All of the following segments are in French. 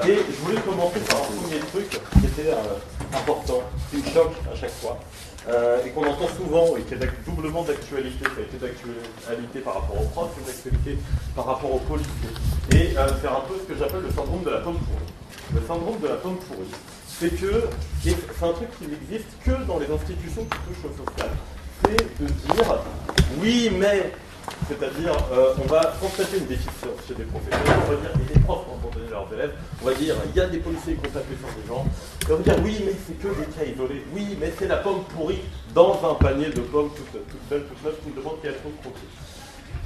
Et je voulais commencer par un premier truc qui était important, qui me choque à chaque fois, et qu'on entend souvent, et qui est doublement d'actualité. Ça a été d'actualité par rapport aux profs, et d'actualité par rapport aux policiers. Et faire un peu ce que j'appelle le syndrome de la pomme pourrie. Le syndrome de la pomme pourrie, c'est que, et c'est un truc qui n'existe que dans les institutions qui touchent au social, c'est de dire, oui mais, c'est-à-dire, on va constater une déficience chez des professeurs, on va dire, et des profs vont donner leurs élèves, on va dire, il y a des policiers qui ont tapé sur des gens, et on va dire, oui, mais c'est que des cas isolés, oui, mais c'est la pomme pourrie dans un panier de pommes toute belle, toute neuve, qui me demande qu'elle trouve croquer.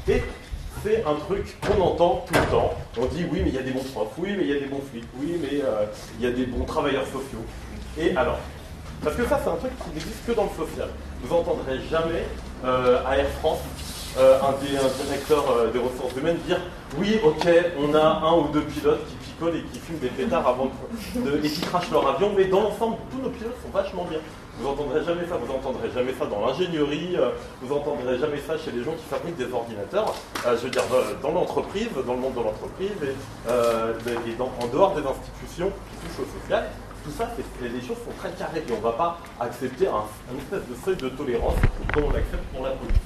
Et c'est un truc qu'on entend tout le temps. On dit, oui, mais il y a des bons profs, oui, mais il y a des bons flics, oui, mais il y a des bons travailleurs sociaux. Et alors, parce que ça, c'est un truc qui n'existe que dans le social. Vous n'entendrez jamais à Air France un directeur des ressources humaines dire oui, ok, on a un ou deux pilotes qui picolent et qui fument des pétards et qui crachent leur avion, mais dans l'ensemble, tous nos pilotes sont vachement bien. Vous n'entendrez jamais ça, vous n'entendrez jamais ça dans l'ingénierie, vous n'entendrez jamais ça chez les gens qui fabriquent des ordinateurs, je veux dire dans l'entreprise, dans le monde de l'entreprise et en dehors des institutions qui touchent au social. Tout ça, les choses sont très carrées et on ne va pas accepter un espèce de seuil de tolérance comme on l'accepte pour la police,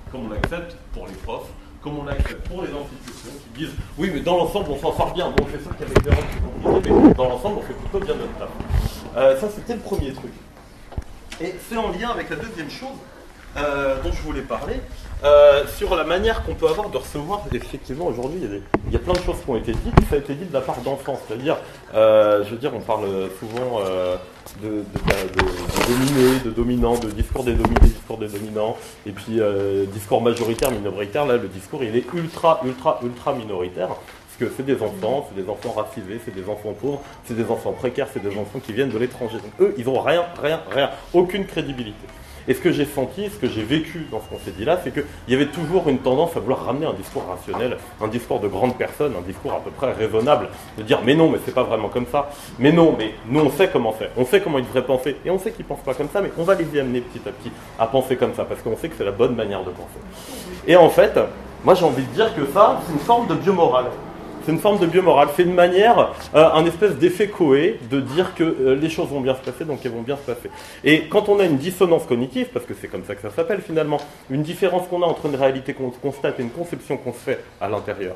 comme on l'accepte pour les profs, comme on l'accepte pour les institutions qui disent oui mais dans l'ensemble on s'en sort bien, bon on fait ça qu'avec des rangs qui sont compliqués, mais dans l'ensemble on fait plutôt bien notre taf. Ça c'était le premier truc. Et c'est en lien avec la deuxième chose dont je voulais parler, sur la manière qu'on peut avoir de recevoir, effectivement aujourd'hui il y a plein de choses qui ont été dites, ça a été dit de la part d'enfants, c'est-à-dire, je veux dire, on parle souvent de dominés, de dominants, de discours des dominés, discours des dominants, et puis discours majoritaire, minoritaire, là le discours il est ultra minoritaire. Que c'est des enfants racisés, c'est des enfants pauvres, c'est des enfants précaires, c'est des enfants qui viennent de l'étranger. Donc eux, ils n'ont rien, aucune crédibilité. Et ce que j'ai senti, ce que j'ai vécu dans ce qu'on s'est dit là, c'est qu'il y avait toujours une tendance à vouloir ramener un discours rationnel, un discours de grande personne, un discours à peu près raisonnable, de dire mais non, mais c'est pas vraiment comme ça, mais non, mais nous on sait comment faire, on sait comment ils devraient penser, et on sait qu'ils pensent pas comme ça, mais on va les y amener petit à petit à penser comme ça, parce qu'on sait que c'est la bonne manière de penser. Et en fait, moi j'ai envie de dire que ça, c'est une forme de biomorale. C'est une forme de biomorale, c'est une manière, un espèce d'effet Coé de dire que les choses vont bien se passer, donc elles vont bien se passer. Et quand on a une dissonance cognitive, parce que c'est comme ça que ça s'appelle finalement, une différence qu'on a entre une réalité qu'on constate et une conception qu'on se fait à l'intérieur,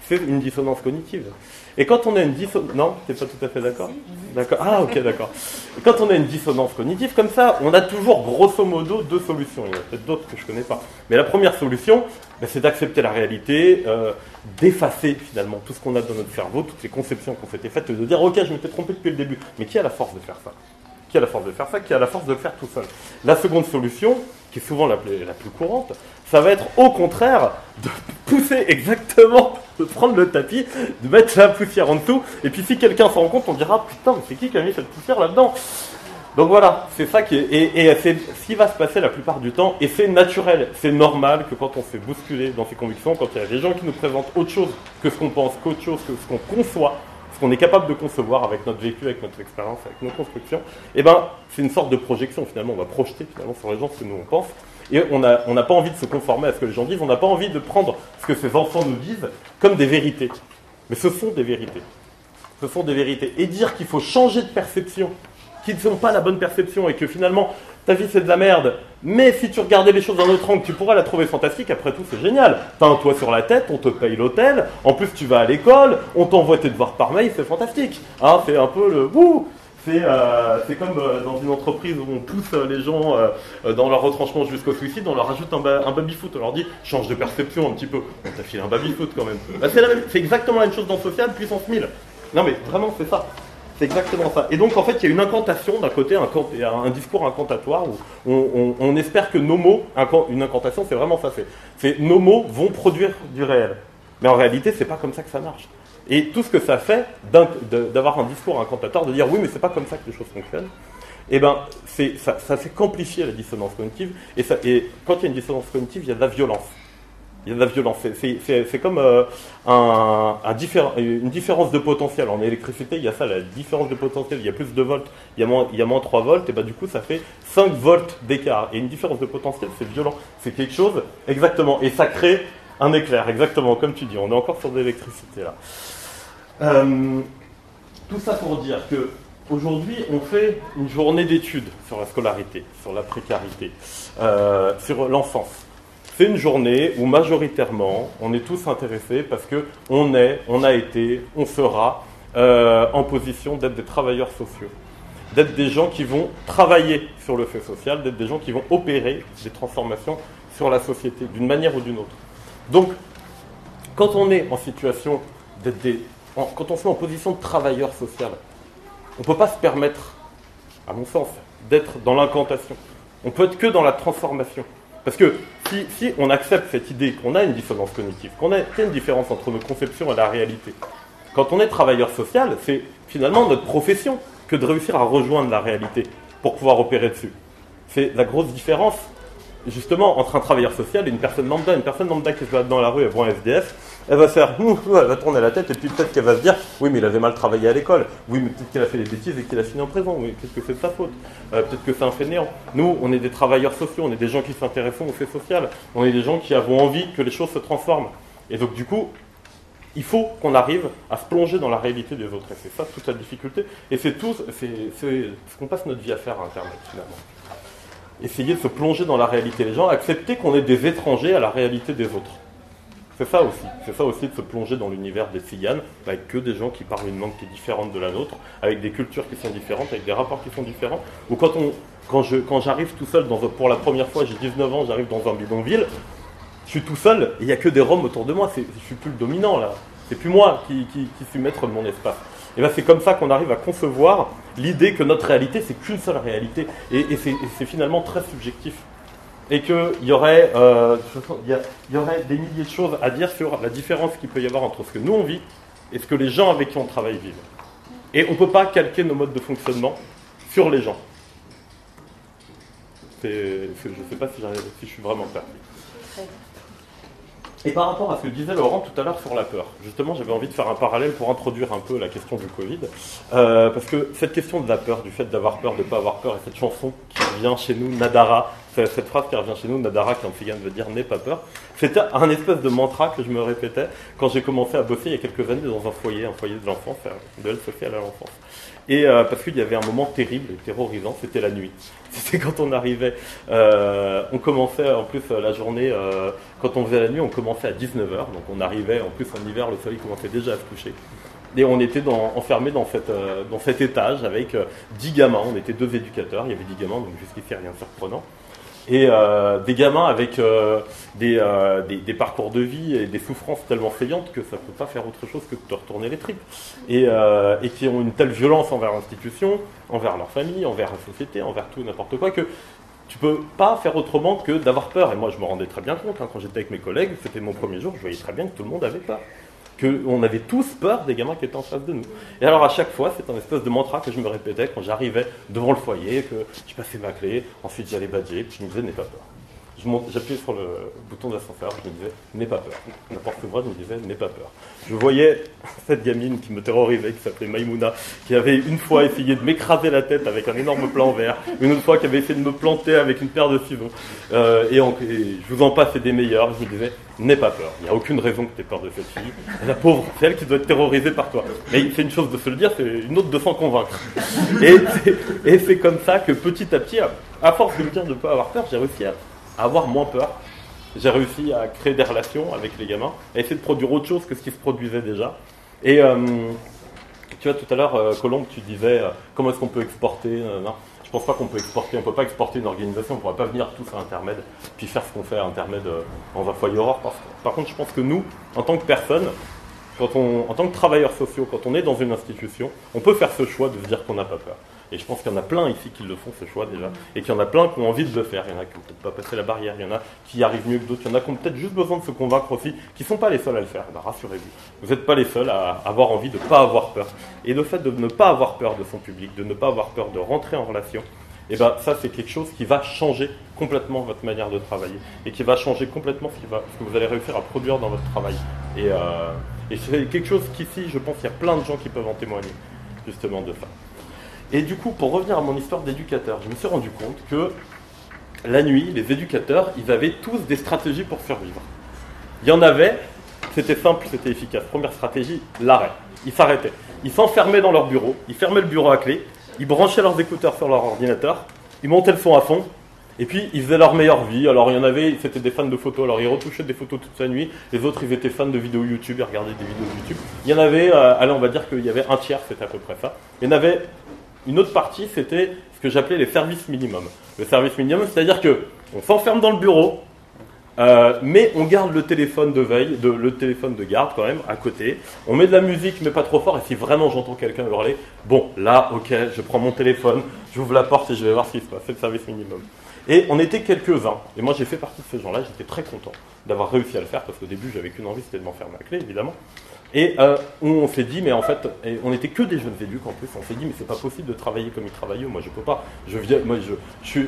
c'est une dissonance cognitive. Et quand on a une dissonance... Non, t'es pas tout à fait d'accord ? D'accord. Ah, ok, d'accord. Quand on a une dissonance cognitive, comme ça, on a toujours grosso modo deux solutions. Il y en a peut-être d'autres que je connais pas. Mais la première solution, c'est d'accepter la réalité, d'effacer finalement tout ce qu'on a dans notre cerveau, toutes les conceptions qu'on s'était faites, de dire ok, je m'étais trompé depuis le début. Mais qui a la force de faire ça ? Qui a la force de faire ça ? Qui a la force de le faire tout seul ? La seconde solution, qui est souvent la plus courante, ça va être au contraire de pousser exactement, de prendre le tapis, de mettre la poussière en dessous, et puis si quelqu'un s'en rend compte, on dira putain, mais c'est qui a mis cette poussière là-dedans ? Donc voilà, c'est ça qui est, et c'est ce qui va se passer la plupart du temps, et c'est naturel, c'est normal que quand on se fait bousculer dans ses convictions, quand il y a des gens qui nous présentent autre chose que ce qu'on pense, qu'autre chose que ce qu'on conçoit, ce qu'on est capable de concevoir avec notre vécu, avec notre expérience, avec nos constructions, et ben c'est une sorte de projection finalement, on va projeter finalement sur les gens ce que nous on pense, et on n'a pas envie de se conformer à ce que les gens disent, on n'a pas envie de prendre ce que ces enfants nous disent comme des vérités. Mais ce sont des vérités. Ce sont des vérités. Et dire qu'il faut changer de perception, qu'ils ne sont pas la bonne perception, et que finalement, ta vie c'est de la merde, mais si tu regardais les choses d'un autre angle, tu pourrais la trouver fantastique, après tout c'est génial. T'as un toit sur la tête, on te paye l'hôtel, en plus tu vas à l'école, on t'envoie tes devoirs par mail, c'est fantastique. Hein, c'est un peu le wouh. C'est comme dans une entreprise où on pousse les gens dans leur retranchement jusqu'au suicide, on leur rajoute un baby-foot, on leur dit change de perception un petit peu. On t'a filé un baby-foot quand même. Bah, c'est exactement la même chose dans social, puissance 1000. Non mais vraiment c'est ça. C'est exactement ça. Et donc en fait il y a une incantation d'un côté, un discours incantatoire où on espère que nos mots, une incantation c'est vraiment ça, c'est nos mots vont produire du réel. Mais en réalité c'est pas comme ça que ça marche. Et tout ce que ça fait d'avoir un discours incantatoire, de dire oui mais c'est pas comme ça que les choses fonctionnent, et ben ça fait qu'amplifier la dissonance cognitive, et quand il y a une dissonance cognitive, il y a de la violence. Il y a de la violence. C'est comme une différence de potentiel. En électricité, il y a ça, la différence de potentiel. Il y a plus de volts, il y a moins 3 volts, et ben du coup, ça fait 5 volts d'écart. Et une différence de potentiel, c'est violent. C'est quelque chose, exactement. Et ça crée un éclair, exactement, comme tu dis. On est encore sur de l'électricité, là. tout ça pour dire que aujourd'hui, on fait une journée d'études sur la scolarité, sur la précarité, sur l'enfance. C'est une journée où majoritairement, on est tous intéressés parce qu'on est, on a été, on sera en position d'être des travailleurs sociaux, d'être des gens qui vont travailler sur le fait social, d'être des gens qui vont opérer des transformations sur la société, d'une manière ou d'une autre. Donc, quand on est en situation d'être quand on se met en position de travailleur social, on ne peut pas se permettre, à mon sens, d'être dans l'incantation. On peut être que dans la transformation. Parce que si on accepte cette idée qu'on a une dissonance cognitive, qu'il y a une différence entre nos conceptions et la réalité, quand on est travailleur social, c'est finalement notre profession que de réussir à rejoindre la réalité pour pouvoir opérer dessus. C'est la grosse différence, justement, entre un travailleur social et une personne lambda. Une personne lambda qui se balade dans la rue, elle voit un SDF, elle va faire, elle va tourner la tête, et puis peut-être qu'elle va se dire, oui, mais il avait mal travaillé à l'école, oui, mais peut-être qu'il a fait des bêtises et qu'il a fini en prison, oui, qu'est-ce que c'est de sa faute, peut-être que c'est un fainéant. Nous, on est des travailleurs sociaux, on est des gens qui s'intéressent au fait social, on est des gens qui avons envie que les choses se transforment. Et donc, du coup, il faut qu'on arrive à se plonger dans la réalité des autres. Et c'est ça toute la difficulté. Et c'est ce qu'on passe notre vie à faire à Internet, finalement. Essayer de se plonger dans la réalité des gens, accepter qu'on est des étrangers à la réalité des autres. C'est ça aussi. C'est ça aussi de se plonger dans l'univers des tziganes, avec que des gens qui parlent une langue qui est différente de la nôtre, avec des cultures qui sont différentes, avec des rapports qui sont différents. Ou quand j'arrive tout seul, pour la première fois, j'ai 19 ans, j'arrive dans un bidonville, je suis tout seul, et il n'y a que des Roms autour de moi, je ne suis plus le dominant là. C'est plus moi qui suis maître de mon espace. Et bien c'est comme ça qu'on arrive à concevoir l'idée que notre réalité, c'est qu'une seule réalité. Et c'est finalement très subjectif. Et qu'il y aurait des milliers de choses à dire sur la différence qu'il peut y avoir entre ce que nous on vit et ce que les gens avec qui on travaille vivent. Et on ne peut pas calquer nos modes de fonctionnement sur les gens. Je ne sais pas si je suis vraiment clair. Et par rapport à ce que disait Laurent tout à l'heure sur la peur, justement j'avais envie de faire un parallèle pour introduire un peu la question du Covid, parce que cette question de la peur, du fait d'avoir peur, de ne pas avoir peur, et cette chanson qui revient chez nous, Nadara, cette phrase qui revient chez nous, Nadara, qui en tzigane veut dire « n'aie pas peur », c'était un espèce de mantra que je me répétais quand j'ai commencé à bosser il y a quelques années dans un foyer de l'enfance, de l'aide sociale à l'enfance. Et parce qu'il y avait un moment terrible et terrorisant, c'était la nuit. C'était quand on arrivait, on commençait en plus la journée, quand on faisait la nuit, on commençait à 19h, donc on arrivait, en plus en hiver, le soleil commençait déjà à se coucher. Et on était enfermés dans cet étage avec 10 gamins, on était 2 éducateurs, il y avait 10 gamins, donc jusqu'ici rien de surprenant. Et des gamins avec des parcours de vie et des souffrances tellement saillantes que ça ne peut pas faire autre chose que de te retourner les tripes. Et qui ont une telle violence envers l'institution, envers leur famille, envers la société, envers tout n'importe quoi, que tu ne peux pas faire autrement que d'avoir peur. Et moi, je me rendais très bien compte, quand j'étais avec mes collègues, c'était mon premier jour, je voyais très bien que tout le monde avait peur. Qu'on avait tous peur des gamins qui étaient en face de nous. Et alors à chaque fois, c'est un espèce de mantra que je me répétais quand j'arrivais devant le foyer, que je passais ma clé, ensuite j'allais badger, puis je me disais « n'aie pas peur ». J'appuyais sur le bouton d'ascenseur, je me disais « n'aie pas peur ». N'importe quoi, je me disais « n'aie pas peur ». Je voyais cette gamine qui me terrorisait, qui s'appelait Maïmouna, qui avait une fois essayé de m'écraser la tête avec un énorme plan vert, une autre fois qui avait essayé de me planter avec une paire de ciseaux. Et je vous en passe, c'est des meilleurs. Je me disais « n'aie pas peur, il n'y a aucune raison que tu aies peur de cette fille. La pauvre, c'est elle qui doit être terrorisée par toi. » Mais c'est une chose de se le dire, c'est une autre de s'en convaincre. Et c'est comme ça que petit à petit, à force de me dire de ne pas avoir peur, j'ai réussi à avoir moins peur. J'ai réussi à créer des relations avec les gamins, à essayer de produire autre chose que ce qui se produisait déjà. Et tu vois, tout à l'heure, Colombe, tu disais comment est-ce qu'on peut exporter non. Je pense pas qu'on peut exporter, on peut pas exporter une organisation, on pourra pas venir tous à Intermed, puis faire ce qu'on fait à Intermed dans un foyer Aurore. Par contre, je pense que nous, en tant que personne, en tant que travailleurs sociaux, quand on est dans une institution, on peut faire ce choix de se dire qu'on n'a pas peur. Et je pense qu'il y en a plein ici qui le font, ce choix déjà, et qu'il y en a plein qui ont envie de le faire. Il y en a qui n'ont peut-être pas passé la barrière, il y en a qui y arrivent mieux que d'autres, il y en a qui ont peut-être juste besoin de se convaincre aussi, qui ne sont pas les seuls à le faire. Ben, rassurez-vous, vous n'êtes pas les seuls à avoir envie de ne pas avoir peur. Et le fait de ne pas avoir peur de son public, de ne pas avoir peur de rentrer en relation, et ben ça c'est quelque chose qui va changer complètement votre manière de travailler, et qui va changer complètement ce que vous allez réussir à produire dans votre travail. Et c'est quelque chose qu'ici, je pense qu'il y a plein de gens qui peuvent en témoigner, justement, de ça. Et du coup, pour revenir à mon histoire d'éducateur, je me suis rendu compte que la nuit, les éducateurs, ils avaient tous des stratégies pour survivre. Il y en avait C'était simple, c'était efficace. Première stratégie, l'arrêt. Ils s'arrêtaient. Ils s'enfermaient dans leur bureau, ils fermaient le bureau à clé, ils branchaient leurs écouteurs sur leur ordinateur, ils montaient le son à fond, et puis ils faisaient leur meilleure vie. Alors il y en avait, c'était des fans de photos, alors ils retouchaient des photos toute la nuit, les autres ils étaient fans de vidéos YouTube, ils regardaient des vidéos YouTube. Il y en avait, allez on va dire qu'il y avait un tiers, c'était à peu près ça. Il y en avait une autre partie, c'était ce que j'appelais les services minimums. Le service minimum, c'est-à-dire que on s'enferme dans le bureau, mais on garde le téléphone de veille, le téléphone de garde quand même à côté. On met de la musique mais pas trop fort, et si vraiment j'entends quelqu'un hurler, bon là ok, je prends mon téléphone, j'ouvre la porte et je vais voir ce qui se passe. C'est le service minimum. Et on était quelques-uns, et moi j'ai fait partie de ces gens-là, j'étais très content d'avoir réussi à le faire, parce qu'au début j'avais qu'une envie, c'était de m'enfermer à clé évidemment. Et on s'est dit, mais en fait, on n'était que des jeunes éduques en plus, on s'est dit, mais c'est pas possible de travailler comme ils travaillaient, moi je peux pas, je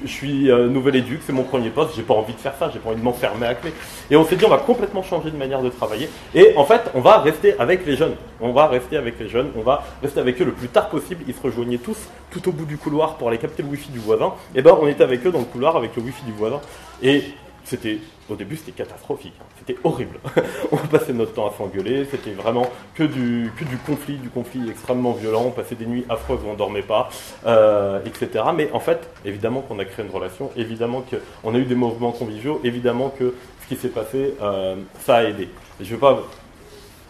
suis nouvel éduque, c'est mon premier poste, j'ai pas envie de faire ça, j'ai pas envie de m'enfermer à clé. Et on s'est dit, on va complètement changer de manière de travailler, et en fait, on va rester avec les jeunes, on va rester avec eux le plus tard possible. Ils se rejoignaient tous, tout au bout du couloir pour aller capter le wifi du voisin, et ben on était avec eux dans le couloir avec le wifi du voisin, et au début, c'était catastrophique. C'était horrible. On passait notre temps à s'engueuler. C'était vraiment que du conflit extrêmement violent. On passait des nuits affreuses où on ne dormait pas, etc. Mais en fait, évidemment qu'on a créé une relation. Évidemment qu'on a eu des mouvements conviviaux. Évidemment que ce qui s'est passé, ça a aidé.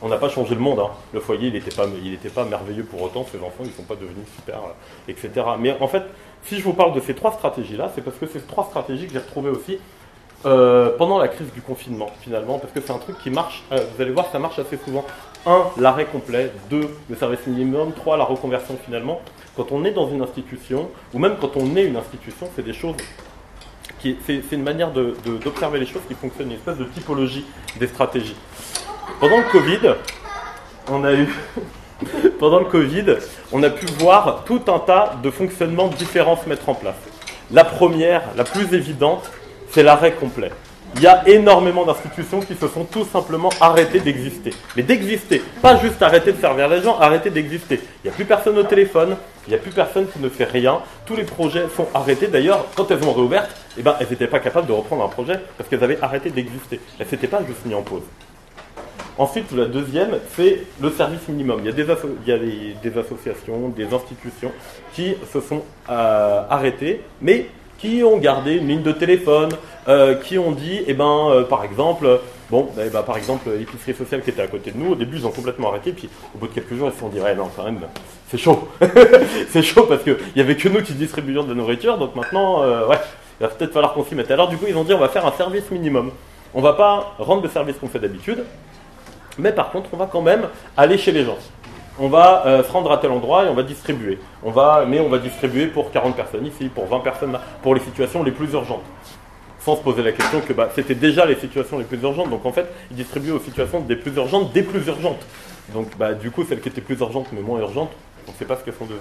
On n'a pas changé le monde. Hein. Le foyer, il n'était pas merveilleux pour autant. Ces enfants, ils ne sont pas devenus super, etc. Mais en fait, si je vous parle de ces trois stratégies-là, c'est parce que ces trois stratégies que j'ai retrouvées aussi pendant la crise du confinement, finalement, parce que c'est un truc qui marche, vous allez voir, ça marche assez souvent. 1, l'arrêt complet. 2, le service minimum. 3, la reconversion finalement. Quand on est dans une institution, ou même quand on est une institution, c'est des choses c'est une manière d'observer les choses qui fonctionne, une espèce de typologie des stratégies. Pendant le Covid, on a pu voir tout un tas de fonctionnements différents se mettre en place. La première, la plus évidente, c'est l'arrêt complet. Il y a énormément d'institutions qui se sont tout simplement arrêtées d'exister. Mais d'exister, pas juste arrêter de servir les gens, arrêter d'exister. Il n'y a plus personne au téléphone, il n'y a plus personne qui ne fait rien. Tous les projets sont arrêtés. D'ailleurs, quand elles ont réouvert, elles n'étaient pas capables de reprendre un projet parce qu'elles avaient arrêté d'exister. Elles ne s'étaient pas juste mis en pause. Ensuite, la deuxième, c'est le service minimum. Il y a des associations, des institutions qui se sont arrêtées, mais qui ont gardé une ligne de téléphone, qui ont dit, par exemple, l'épicerie sociale qui était à côté de nous, au début ils ont complètement arrêté, puis au bout de quelques jours ils se sont dit, ouais non quand même, c'est chaud. C'est chaud parce qu'il n'y avait que nous qui distribuions de la nourriture, donc maintenant, il va peut-être falloir qu'on s'y mette. Alors du coup ils ont dit, on va faire un service minimum. On va pas rendre le service qu'on fait d'habitude, mais par contre on va quand même aller chez les gens. On va se rendre à tel endroit et on va distribuer. On va distribuer pour 40 personnes ici, pour 20 personnes là, pour les situations les plus urgentes. Sans se poser la question que c'était déjà les situations les plus urgentes. Donc en fait, ils distribuaient aux situations des plus urgentes, des plus urgentes. Donc du coup, celles qui étaient plus urgentes mais moins urgentes, on ne sait pas ce qu'elles sont devenues.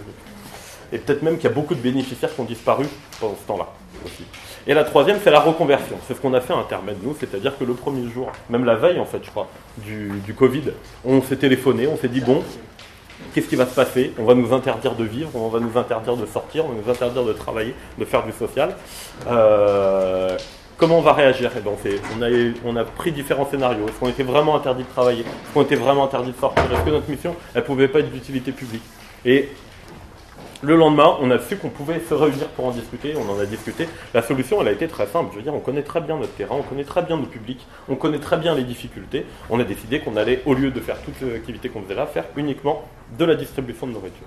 Et peut-être même qu'il y a beaucoup de bénéficiaires qui ont disparu pendant ce temps-là aussi. Et la troisième, c'est la reconversion. C'est ce qu'on a fait à Intermed, nous, c'est-à-dire que le premier jour, même la veille en fait, je crois, du Covid, on s'est téléphoné, on s'est dit bon, qu'est-ce qui va se passer? On va nous interdire de vivre, on va nous interdire de sortir, on va nous interdire de travailler, de faire du social. Comment on va réagir? On a pris différents scénarios. Est-ce qu'on était vraiment interdit de travailler? Est-ce qu'on était vraiment interdit de sortir? Est-ce que notre mission, elle ne pouvait pas être d'utilité publique? Et le lendemain, on a su qu'on pouvait se réunir pour en discuter, on en a discuté. La solution, elle a été très simple. Je veux dire, on connaît très bien notre terrain, on connaît très bien nos publics, on connaît très bien les difficultés. On a décidé qu'on allait, au lieu de faire toutes les activités qu'on faisait là, faire uniquement de la distribution de nourriture.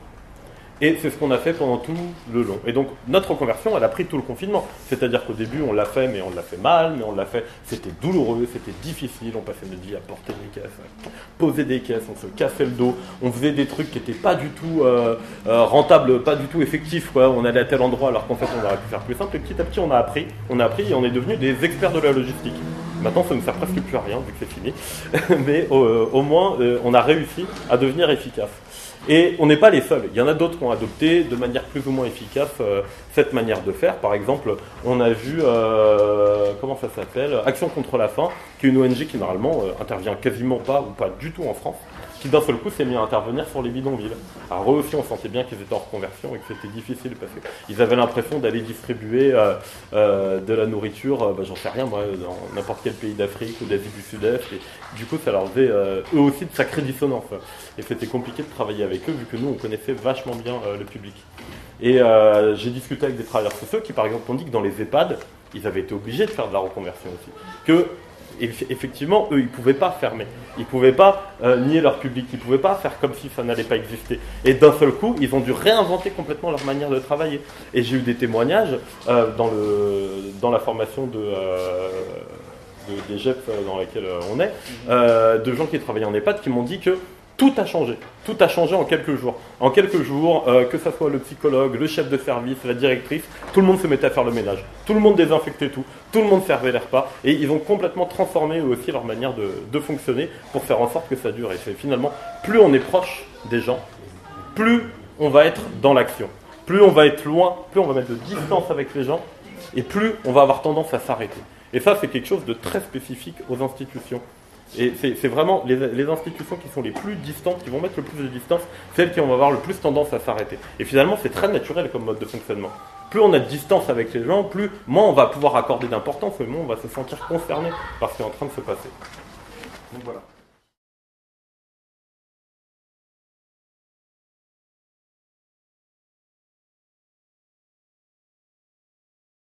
Et c'est ce qu'on a fait pendant tout le long. Et donc, notre reconversion, elle a pris tout le confinement. C'est-à-dire qu'au début, on l'a fait, mais on l'a fait mal, mais on l'a fait, c'était douloureux, c'était difficile, on passait notre vie à porter des caisses, à poser des caisses, on se cassait le dos, on faisait des trucs qui n'étaient pas du tout rentables, pas du tout effectifs, quoi. On allait à tel endroit alors qu'en fait, on aurait pu faire plus simple. Et petit à petit, on a appris et on est devenus des experts de la logistique. Maintenant, ça ne sert presque plus à rien, vu que c'est fini. Mais au moins, on a réussi à devenir efficace. Et on n'est pas les seuls. Il y en a d'autres qui ont adopté de manière plus ou moins efficace cette manière de faire. Par exemple, on a vu, comment ça s'appelle, Action contre la faim, qui est une ONG qui normalement intervient quasiment pas ou pas du tout en France, qui d'un seul coup s'est mis à intervenir sur les bidonvilles. Alors eux aussi, on sentait bien qu'ils étaient en reconversion et que c'était difficile parce qu'ils avaient l'impression d'aller distribuer de la nourriture, j'en sais rien moi, dans n'importe quel pays d'Afrique ou d'Asie du Sud-Est. Et du coup, ça leur faisait eux aussi de sacrées dissonances. Et c'était compliqué de travailler avec eux vu que nous, on connaissait vachement bien le public. Et j'ai discuté avec des travailleurs sociaux qui, par exemple, ont dit que dans les EHPAD, ils avaient été obligés de faire de la reconversion aussi. Que effectivement, eux, ils ne pouvaient pas fermer. Ils ne pouvaient pas nier leur public. Ils ne pouvaient pas faire comme si ça n'allait pas exister. Et d'un seul coup, ils ont dû réinventer complètement leur manière de travailler. Et j'ai eu des témoignages dans la formation des GEP dans laquelle on est, de gens qui travaillaient en EHPAD qui m'ont dit que tout a changé. Tout a changé en quelques jours. En quelques jours, que ce soit le psychologue, le chef de service, la directrice, tout le monde se mettait à faire le ménage. Tout le monde désinfectait tout. Tout le monde servait les repas. Et ils ont complètement transformé eux aussi leur manière de fonctionner pour faire en sorte que ça dure. Et c'est finalement, plus on est proche des gens, plus on va être dans l'action. Plus on va être loin, plus on va mettre de distance avec les gens, et plus on va avoir tendance à s'arrêter. Et ça, c'est quelque chose de très spécifique aux institutions. Et c'est vraiment les institutions qui sont les plus distantes, qui vont mettre le plus de distance, celles qui vont avoir le plus tendance à s'arrêter. Et finalement, c'est très naturel comme mode de fonctionnement. Plus on a de distance avec les gens, moins on va pouvoir accorder d'importance, et moins on va se sentir concerné par ce qui est en train de se passer. Donc voilà.